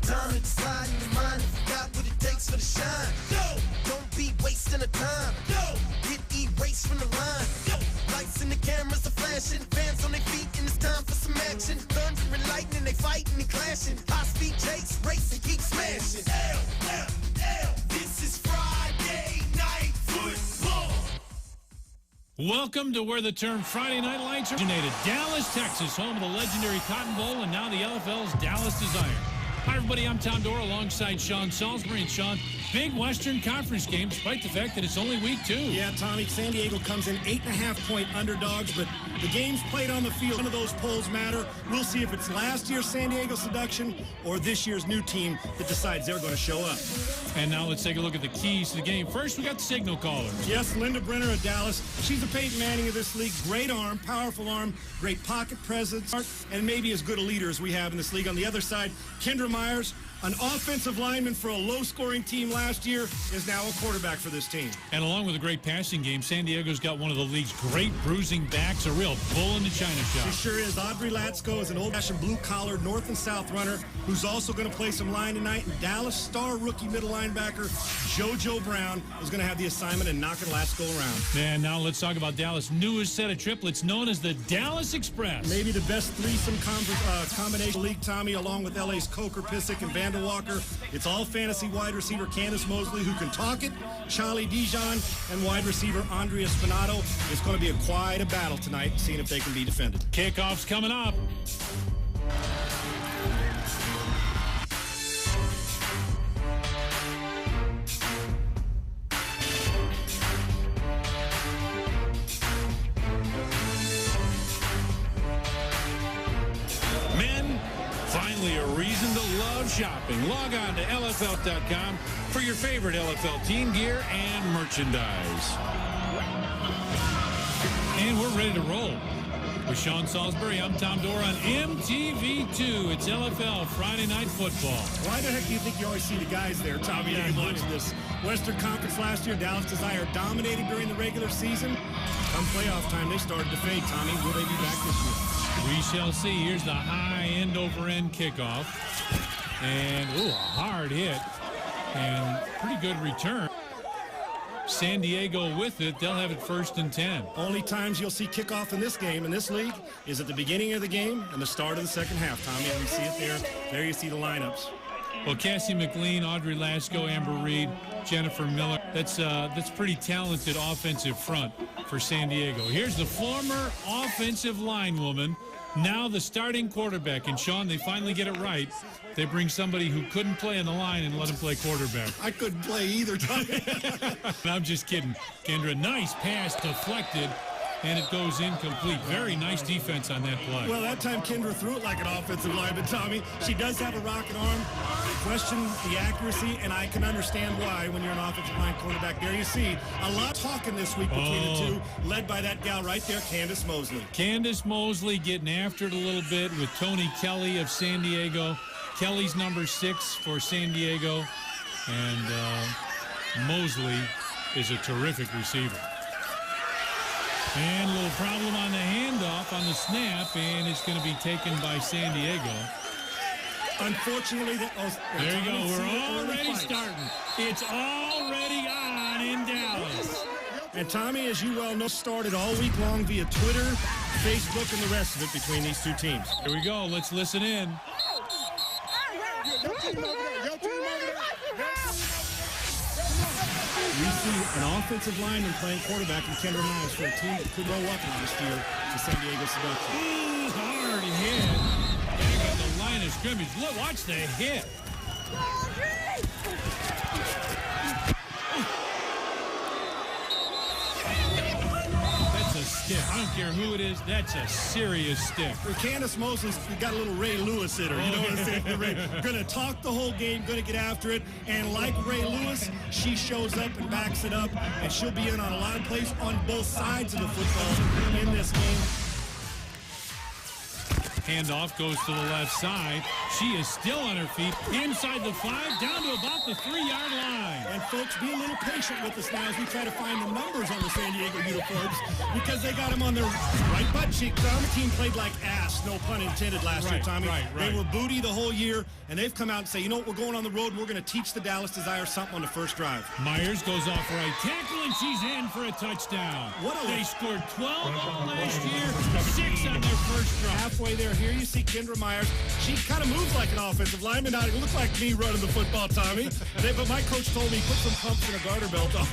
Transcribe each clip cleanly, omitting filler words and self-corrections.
time to decide in your mind if you got what it takes for the shine. Yo, don't be wasting the time. Yo, get erased from the line. Yo, lights and the cameras are flashing, fans on their feet, and it's time for some action. Thunder and lightning, they fighting and clashing. High speed chase, racing, keep smashing. L, L, L. This is Friday Night Football. Welcome to where the term Friday Night Lights originated. Dallas, Texas, home of the legendary Cotton Bowl and now the LFL's Dallas Desire. Hi, everybody. I'm Tom Dora alongside Sean Salisbury. And Sean, big Western Conference game despite the fact that it's only week 2. Yeah, Tommy, San Diego comes in 8.5-point underdogs, but the game's played on the field. None of those polls matter. We'll see if it's last year's San Diego Seduction or this year's new team that decides they're going to show up. And now let's take a look at the keys to the game. First, we got the signal caller. Yes, Linda Brenner of Dallas. She's the Peyton Manning of this league. Great arm, powerful arm, great pocket presence, and maybe as good a leader as we have in this league. On the other side, Kendra Myers, an offensive lineman for a low-scoring team last year, is now a quarterback for this team. And along with a great passing game, San Diego's got one of the league's great bruising backs, a real bull in the china shop. She sure is. Audrey Latsko is an old-fashioned blue-collar north and south runner who's also going to play some line tonight. And Dallas star rookie middle linebacker JoJo Brown is going to have the assignment and knocking Latsko around. And now let's talk about Dallas' newest set of triplets known as the Dallas Express. Maybe the best threesome combination league, Tommy, along with LA's Coker, Pissick, and Vander Walker. It's all fantasy wide receiver Candace Mosley, who can talk it, Charlie Dijon, and wide receiver Andrea Spinato. It's going to be quite a battle tonight, seeing if they can be defended. Kickoff's coming up. Finally, a reason to love shopping. Log on to LFL.com for your favorite LFL team gear and merchandise. And we're ready to roll. With Sean Salisbury, I'm Tom Dora on MTV2. It's LFL Friday Night Football. Why the heck do you think you always see the guys there, Tommy, that watch this? Western Conference last year, Dallas Desire dominated during the regular season. Come playoff time, they started to fade, Tommy. Will they be back this year? We shall see. Here's the high end-over-end kickoff. And, ooh, a hard hit. And pretty good return. San Diego with it. They'll have it 1st and 10. Only times you'll see kickoff in this game, in this league, is at the beginning of the game and the start of the second half, Tommy. And we see it there. There you see the lineups. Well, Cassie McLean, Audrey Latsko, Amber Reed, Jennifer Miller. That's pretty talented offensive front for San Diego. Here's the former offensive linewoman, now the starting quarterback. And, Sean, they finally get it right. They bring somebody who couldn't play on the line and let him play quarterback. I couldn't play either time. I'm just kidding. Kendra, nice pass deflected, and it goes incomplete. Very nice defense on that play. Well, that time Kendra threw it like an offensive lineman, Tommy. She does have a rocket arm. Question the accuracy, and I can understand why when you're an offensive line quarterback. There you see a lot talking this week between the two, led by that gal right there, Candace Mosley. Candace Mosley getting after it a little bit with Tony Kelly of San Diego. Kelly's number 6 for San Diego, and Mosley is a terrific receiver. And a little problem on the handoff on the snap, and it's going to be taken by San Diego. Unfortunately, there you go. We're already starting. It's already on in Dallas. And Tommy, as you well know, started all week long via Twitter, Facebook, and the rest of it between these two teams. Here we go. Let's listen in. We see an offensive lineman playing quarterback in Kendra Myers for a team that could roll up last year to San Diego Seduction. Ooh, hard hit. Back at the line of scrimmage. Look, watch the hit. That's a stiff. I don't care who it is. That's a serious stiff. Well, Candace Mosley's got a little Ray Lewis in her. You know what I'm saying? Going to talk the whole game, going to get after it. And like Ray Lewis, she shows up and backs it up. And she'll be in on a lot of plays on both sides of the football in this game. Handoff goes to the left side. She is still on her feet. Inside the 5, down to about the 3-yard line. And folks, be a little patient with us now as we try to find the numbers on the San Diego uniforms because they got them on their right butt cheek. The team played like ass, no pun intended, last year, Tommy. They were booty the whole year, and they've come out and say, you know what, we're going on the road, and we're going to teach the Dallas Desire something on the first drive. Myers goes off right tackle, and she's in for a touchdown. They scored 12 last year, 6 on their first drive. Halfway there, here you see Kendra Myers. She kind of moves like an offensive lineman. Not even look like me running the football, Tommy. But my coach told me put some pumps and a garter belt on.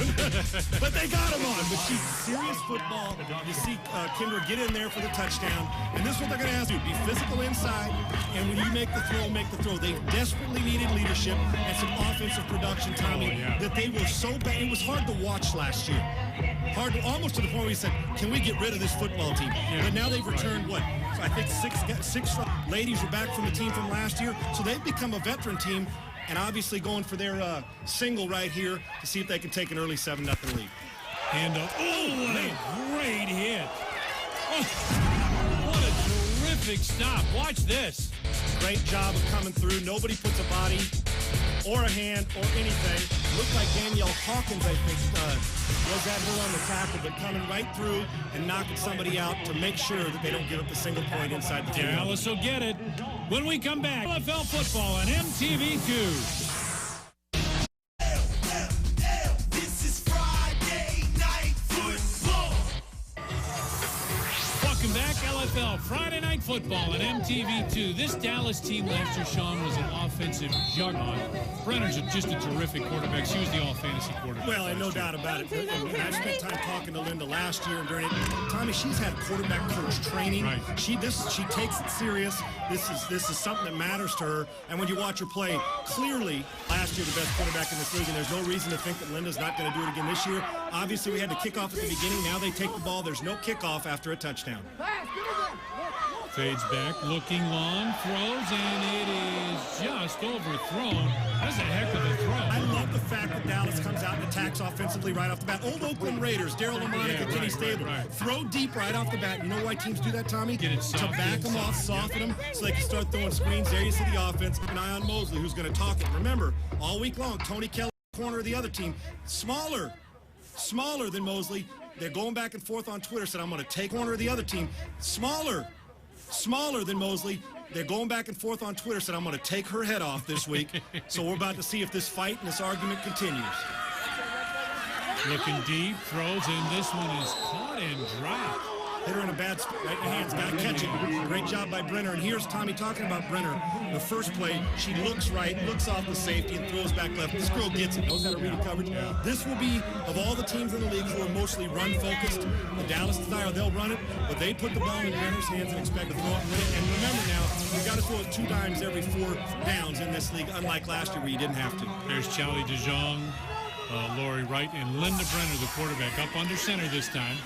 But they got him on. But she's serious football. You see Kendra get in there for the touchdown. And this is what they're going to ask you. Be physical inside. And when you make the throw, make the throw. They desperately needed leadership and some offensive production, Tommy, that they were so bad. It was hard to watch last year. Hard to, almost to the point where we said, can we get rid of this football team? But now they've returned, what, I think six ladies are back from the team from last year. So they've become a veteran team and obviously going for their single right here to see if they can take an early 7-0 lead. And what a great hit. Oh, what a terrific stop. Watch this. Great job of coming through. Nobody puts a body or a hand or anything. Looked like Danielle Hawkins, I think, was that her on the tackle, but coming right through and knocking somebody out to make sure that they don't give up a single point inside the 10. Dallas will get it when we come back. NFL football on MTV2. This is Friday Night Football. Welcome back, LFL Friday Night Football on MTV2. This Dallas team last year, Sean, was an offensive juggernaut. Brenner's just a terrific quarterback. She was the all-fantasy quarterback. Well, and no doubt about it. And I spent time talking to Linda last year and during it. Tommy, she's had quarterback coach training. She takes it serious. This is something that matters to her. And when you watch her play, clearly last year the best quarterback in this league, and there's no reason to think that Linda's not going to do it again this year. Obviously, we had to kick off at the beginning. Now they take the ball. There's no kickoff after a touchdown. Fades back, looking long, throws, and it is just overthrown. That's a heck of a throw. I love the fact that Dallas comes out and attacks offensively right off the bat. Old Oakland Raiders, Daryl LaMonica, Kenny Stable. Throw deep right off the bat. You know why teams do that, Tommy? Get it soft, to back them off, soften them, so they can start throwing screens. There you see the offense. An eye on Mosley, who's going to talk it. Remember, all week long, Tony Kelly, corner of the other team, smaller than Mosley. They're going back and forth on Twitter, said, I'm going to take corner of the other team. Smaller than Mosley. They're going back and forth on Twitter, said, I'm going to take her head off this week. So we're about to see if this fight and this argument continues. Looking deep, throws, and this one is caught and dropped. Hit her in a bad spot, right in the hands, got to catch it. Great job by Brenner. And here's Tommy talking about Brenner. The first play, she looks right, looks off the safety, and throws back left. This girl gets it, knows how to read the coverage. This will be, of all the teams in the league who are mostly run-focused, the Dallas Desire, they'll run it, but they put the ball in Brenner's hands and expect to throw it and win it. And remember now, you've got to throw it 2 times every 4 downs in this league, unlike last year where you didn't have to. There's Charlie DeJong, Lori Wright, and Linda Brenner, the quarterback, up under center this time.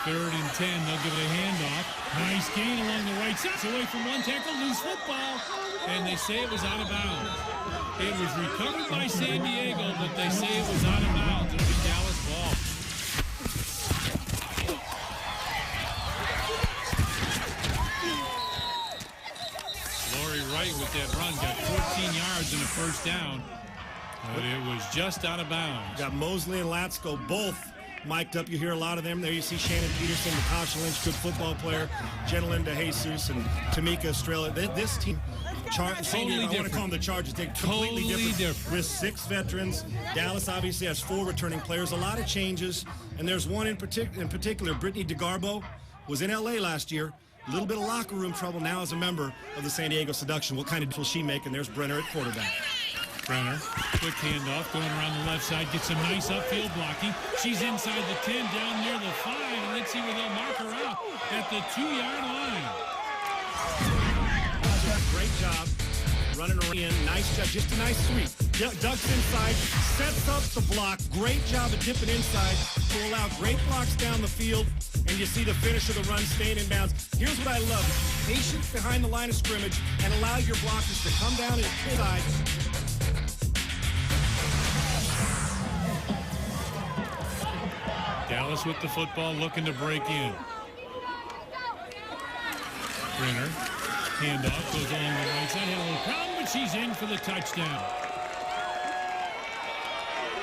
3rd and 10, they'll give it a handoff. Nice gain along the right side. It's away from one tackle, loose football. And they say it was out of bounds. It was recovered by San Diego, but they say it was out of bounds. It'll be Dallas ball. Lori Wright with that run got 14 yards and a first down. But it was just out of bounds. Got Mosley and Latsko both mic'd up. You hear a lot of them. There you see Shannon Peterson, Natasha Lynch, good football player, Jenna Jesus, and Tamika Estrella. This team, totally I want to call them the Chargers. They're completely different. With 6 veterans. Dallas obviously has 4 returning players. A lot of changes. And there's one in particular, Brittany DeGarbo, was in L.A. last year. A little bit of locker room trouble now as a member of the San Diego Seduction. What kind of deal will she make? And there's Brenner at quarterback. Brenner, quick handoff, going around the left side, gets some nice upfield blocking. She's inside the 10, down near the 5, and let's see where they'll mark her out at the 2-yard line. Great job running around in. Nice job, just a nice sweep. Ducks inside, sets up the block. Great job of dipping inside to allow great blocks down the field. And you see the finish of the run staying in bounds. Here's what I love. Patience behind the line of scrimmage and allow your blockers to come down inside. Dallas with the football, looking to break in. Brenner, handoff, goes along the right side, had a little problem, but she's in for the touchdown.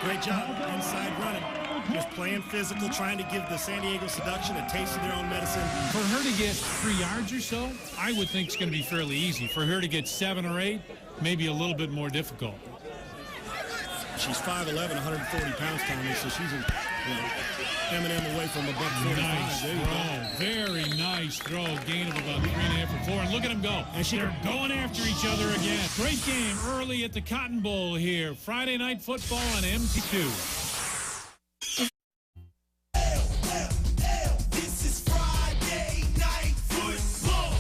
Great job inside running. Just playing physical, trying to give the San Diego Seduction a taste of their own medicine. For her to get 3 yards or so, I would think it's going to be fairly easy. For her to get 7 or 8, maybe a little bit more difficult. She's 5'11", 140 pounds, Tommy, so she's M&M away from a $145. Nice throw. Very nice throw. Gain of about 3.5 or 4. And look at them go. And they're going after each other again. Great game early at the Cotton Bowl here. Friday Night Football on MT2. This is Friday Night Football.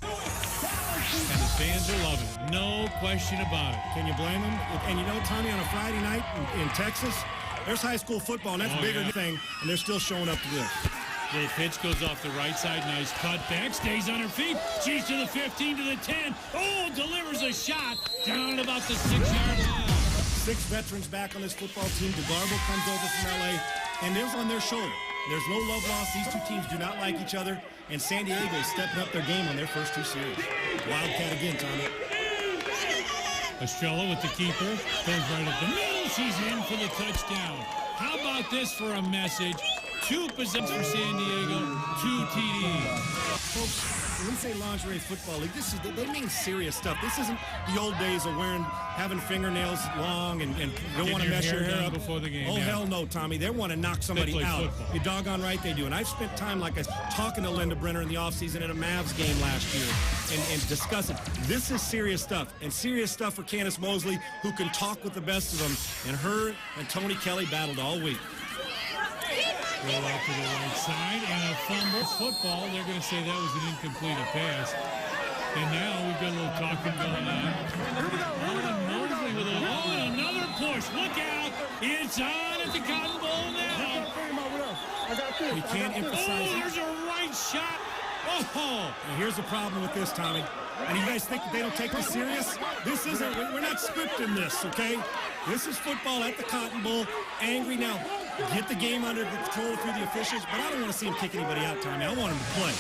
And the fans are loving it. No question about it. Can you blame them? And you know, Tommy, on a Friday night in Texas, there's high school football, and that's a bigger thing, and they're still showing up to this. Little pitch goes off the right side. Nice cut back. Stays on her feet. She's to the 15, to the 10. Oh, delivers a shot down at about the 6-yard line. 6 veterans back on this football team. DeGarbo comes over from L.A., and there's on their shoulder. There's no love lost. These two teams do not like each other, and San Diego is stepping up their game on their first 2 series. Wildcat again, Tommy. Estrella with the keeper. Goes right up the middle. She's in for the touchdown. How about this for a message? 2 possessions for San Diego, 2 TDs. Folks, when we say lingerie football league, they mean serious stuff. This isn't the old days of having fingernails long and don't want to mess your hair up before the game. Oh, hell no, Tommy. They want to knock somebody out. Football. You're doggone right they do. And I've spent time, like I was talking to Linda Brenner in the offseason at a Mavs game last year and discussing. This is serious stuff. And serious stuff for Candace Mosley, who can talk with the best of them. And her and Tony Kelly battled all week. Roll out to the right side and a fumble. Football, they're going to say that was an incomplete pass. And now we've got a little talking going on. Mosley with and another push. Look out. It's on at the Cotton Bowl now. You can't emphasize it. There's a right shot. Oh. And here's the problem with this, Tommy. And you guys think that they don't take this serious? This isn't, we're not scripting this, okay? This is football at the Cotton Bowl. Angry now. Get the game under control through the officials, but I don't want to see him kick anybody out, Tommy. I want him to play.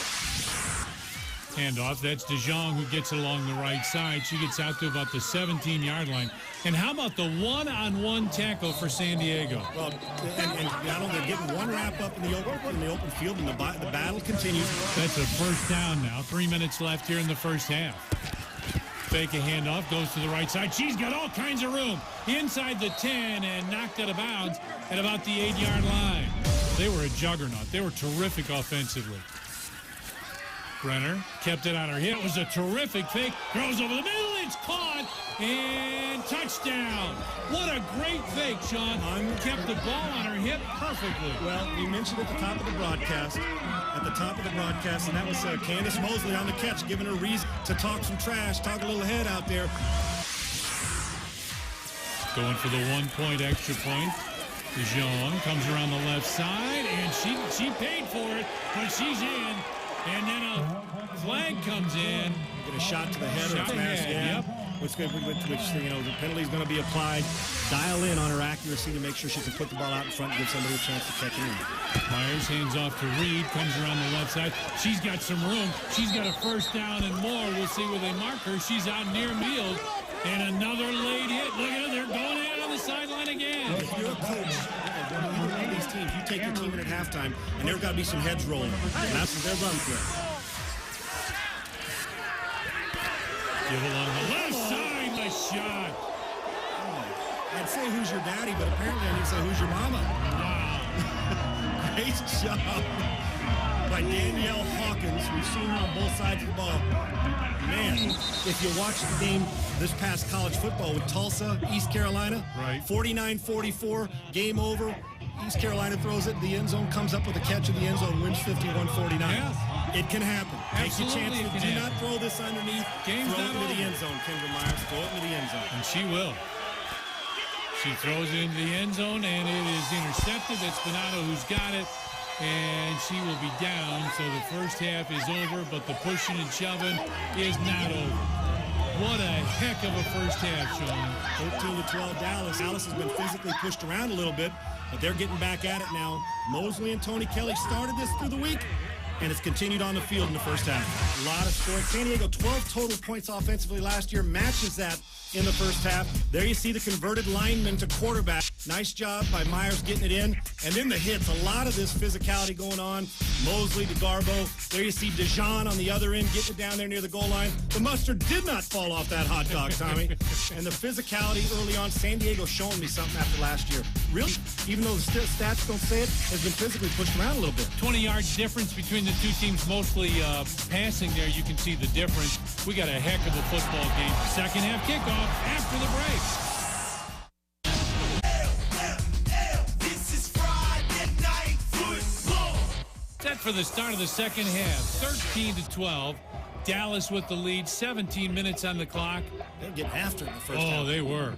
Handoff. That's DeJong who gets it along the right side. She gets out to about the 17-yard line. And how about the one-on-one tackle for San Diego? Well, and I don't know, they're getting one wrap up in the open field, and the battle continues. That's a first down now. 3 minutes left here in the first half. Fake a handoff, goes to the right side. She's got all kinds of room inside the 10 and knocked out of bounds at about the 8-yard line. They were a juggernaut. They were terrific offensively. Brenner kept it on her hip. It was a terrific fake. Throws over the middle. It's caught. And touchdown. What a great fake, Sean. Kept the ball on her hip perfectly. Well, you mentioned at the top of the broadcast, and that was Candace Mosley on the catch, giving her reason to talk some trash, talk a little head out there. Going for the 1-point extra point. DeJong comes around the left side, and she paid for it, but she's in. And then a flag comes in. Get a shot to the head or mask. Yep. Which the penalty's going to be applied. Dial in on her accuracy to make sure she can put the ball out in front and give somebody a chance to catch it in. Myers hands off to Reed, comes around the left side. She's got some room. She's got a first down and more. We'll see where they mark her. She's out near field. And another late hit. Look at it. They're going in on the sideline again. If you're a coach of either one of these teams, you take your team in at halftime, and there's got to be some heads rolling. And that's what they're running for. Give it on the left side. Nice shot. I'd say who's your daddy, but apparently I need to say who's your mama. Wow. Great job by Danielle Hawkins. We've seen her on both sides of the ball. Man, if you watch the game this past college football with Tulsa, East Carolina, right. 49-44, game over. East Carolina throws it in the end zone, comes up with a catch in the end zone, wins 51-49. Yeah. It can happen. Absolutely. Take your chances. Do not throw this underneath. Game's throw it not into over. the end zone, Kendra Myers. Throw it into the end zone. And she will. She throws it into the end zone, and it is intercepted. That's Donato who's got it, and she will be down. So the first half is over, but the pushing and shoving is not over. What a heck of a first half, Sean. 13-12 Dallas. Dallas has been physically pushed around a little bit, but they're getting back at it now. Mosley and Tony Kelly started this through the week. and it's continued on the field in the first half. A lot of scoring. San Diego, 12 total points offensively last year, matches that in the first half. There you see the converted lineman to quarterback. Nice job by Myers getting it in. And then the hits. A lot of this physicality going on. Mosley to Garbo. There you see Dijon on the other end getting it down there near the goal line. The mustard did not fall off that hot dog, Tommy. And the physicality early on, San Diego showing me something after last year. Really, even though the stats don't say it, has been physically pushed around a little bit. 20-yard difference between the two teams, mostly passing there. You can see the difference. We got a heck of a football game. Second half kickoff after the break. This is Friday Night Football. Set for the start of the second half, 13-12. Dallas with the lead, 17 minutes on the clock. They're getting after it in the first half. Oh, they were.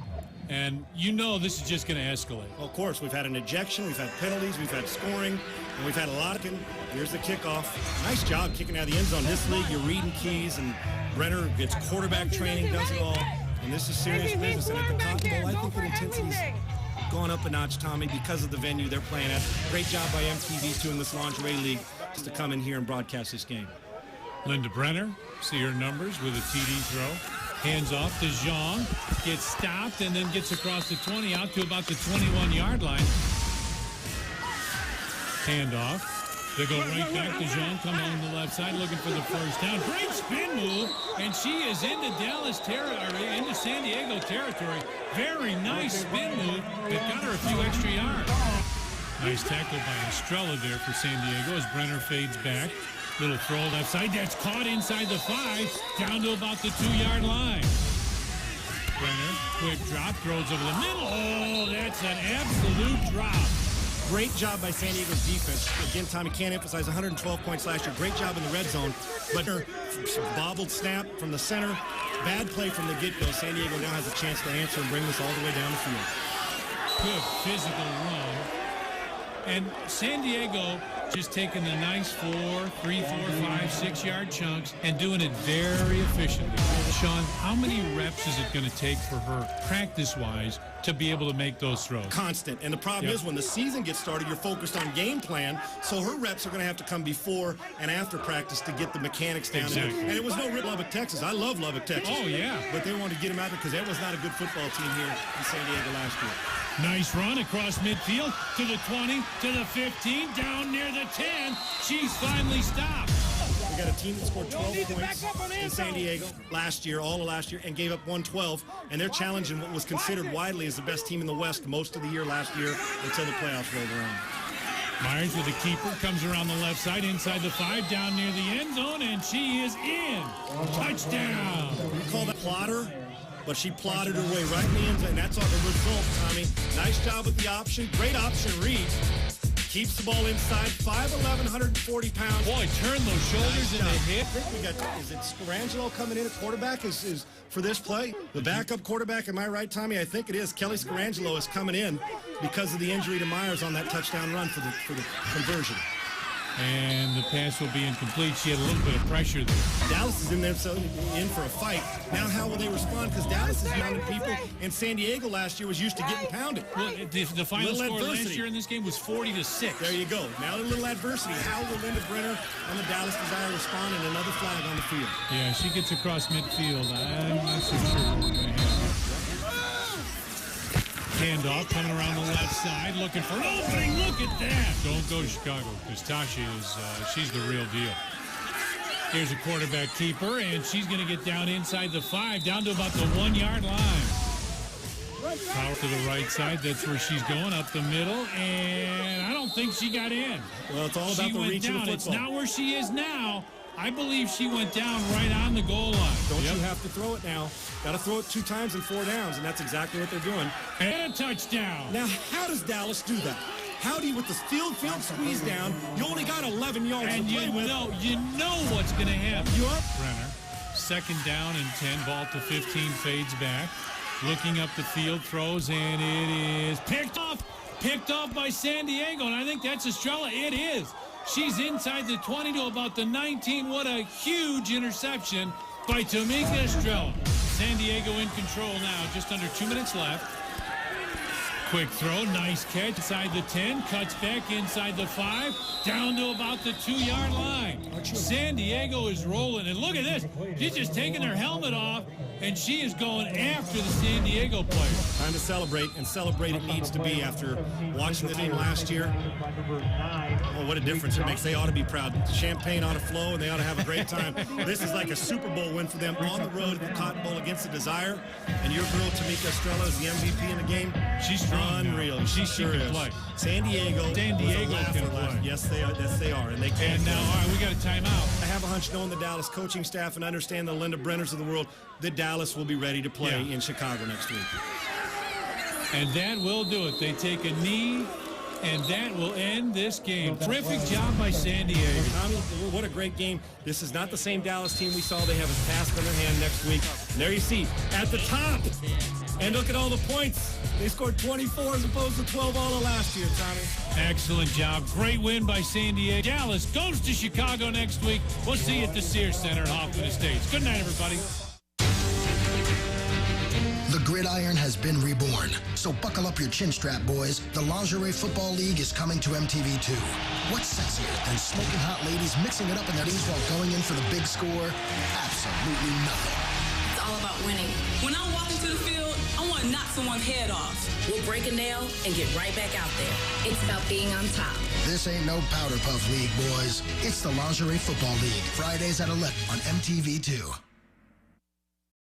And you know this is just going to escalate. Well, of course, we've had an ejection, we've had penalties, we've had scoring, and we've had a lot of... Here's the kickoff. Nice job kicking out of the end zone. This league, you're reading keys, and Brenner gets quarterback training, does it all. And this is serious business. And at the Cotton Bowl, I think the intensity's gone up a notch, Tommy, because of the venue they're playing at. Great job by MTV, too, in this lingerie league, just to come in here and broadcast this game. Linda Brenner, see her numbers with a TD throw. Hands off to Jean, gets stopped, and then gets across the 20 out to about the 21-yard line. Handoff. They go right back to Jean, coming on the left side, looking for the first down. Great spin move, and she is into Dallas territory, into San Diego territory. Very nice spin move that got her a few extra yards. Nice tackle by Estrella there for San Diego as Brenner fades back. Little throw left side. That's caught inside the 5, down to about the 2-yard line. Brenner, quick drop, throws over the middle. Oh, that's an absolute drop. Great job by San Diego's defense. Again, Tommy, can't emphasize 112 points last year. Great job in the red zone. But her bobbled snap from the center. Bad play from the get-go. San Diego now has a chance to answer and bring this all the way down the field. Good physical run. And San Diego just taking the nice 4, 3, 4, 5, 6-yard chunks and doing it very efficiently. Sean, how many reps is it going to take for her, practice-wise, to be able to make those throws? Constant. And the problem is when the season gets started, you're focused on game plan, so her reps are going to have to come before and after practice to get the mechanics down. Exactly. And it was no Lubbock, Texas. I love Lubbock, Texas. Oh, yeah. But they wanted to get him out there because that was not a good football team here in San Diego last year. Nice run across midfield to the 20, to the 15, down near the 10. She's finally stopped. We got a team that scored 12 points in San Diego last year, all of last year, and gave up 112. And they're challenging what was considered widely as the best team in the West most of the year last year until the playoffs rolled around. Myers with the keeper, comes around the left side, inside the 5, down near the end zone, and she is in. Touchdown. We call that plotter, but she plotted her way right in the end zone, and that's all the result, Tommy. Nice job with the option. Great option read. Keeps the ball inside, 5'11", 140 pounds. Boy, turn those shoulders in the hip. I think we got, is it Scarangelo coming in at quarterback is for this play? The backup quarterback, am I right, Tommy? I think it is. Kelly Scarangelo is coming in because of the injury to Myers on that touchdown run for the conversion. And the pass will be incomplete. She had a little bit of pressure there. Dallas is in there, so in for a fight. Now how will they respond? Because Dallas is pounding people, and San Diego last year was used to getting pounded. Well, the final Little score adversity. last year in this game was 40-6. There you go. Now a little adversity. How will Linda Brenner and the Dallas Desire respond? And another flag on the field. Yeah, she gets across midfield. I'm not so sure what we're going to have. Handoff coming around the left side, looking for an opening. Look at that. Don't go to Chicago because Tasha is, she's the real deal. Here's a quarterback keeper, and she's going to get down inside the 5, down to about the 1-yard line. Power to the right side. That's where she's going, up the middle, and I don't think she got in. Well, it's all about the reach of the football. It's not where she is now. I believe she went down right on the goal line. Don't you have to throw it now? Got to throw it 2 times and 4 downs, and that's exactly what they're doing. And a touchdown. Now, how does Dallas do that? How do you, with the field squeeze down, you only got 11 yards and to play with. You know what's going to happen. You're up. Brenner, second down and 10, ball to 15, fades back. Looking up the field, throws, and it is picked off by San Diego, and I think that's Estrella. It is. She's inside the 20 to about the 19. What a huge interception by Tamika Estrella. San Diego in control now, just under 2 minutes left. Quick throw, nice catch inside the 10, cuts back inside the 5, down to about the 2-yard line. San Diego is rolling, and look at this. She's just taking her helmet off, and she is going after the San Diego player. Time to celebrate, and celebrate it needs to be after watching the team last year. Oh, what a difference it makes. They ought to be proud. Champagne ought to flow, and they ought to have a great time. This is like a Super Bowl win for them on the road at the Cotton Bowl against the Desire. And your girl, Tamika Estrella, is the MVP in the game. She's strong. Unreal. She sure can is. play. San Diego can play. Yes, they are. Yes, they are. And they can. And now, all right, we got a timeout. I have a hunch, knowing the Dallas coaching staff and understand the Linda Brenners of the world, that Dallas will be ready to play in Chicago next week. And that will do it. They take a knee, and that will end this game. Terrific job by San Diego. Tommy, what a great game. This is not the same Dallas team we saw. They have a task in their hand next week. And there you see, at the top. And look at all the points. They scored 24 as opposed to 12 all of last year, Tommy. Excellent job. Great win by San Diego. Dallas goes to Chicago next week. We'll see you at the Sears Center in Hoffman Estates. Good night, everybody. The gridiron has been reborn, so buckle up your chin strap, boys. The Lingerie Football League is coming to MTV2. What's sexier than smoking hot ladies mixing it up in their knees while going in for the big score? Absolutely nothing. It's all about winning. When I walk into the field, I want to knock someone's head off. We'll break a nail and get right back out there. It's about being on top. This ain't no powder puff league, boys. It's the Lingerie Football League, Fridays at 11 on MTV2.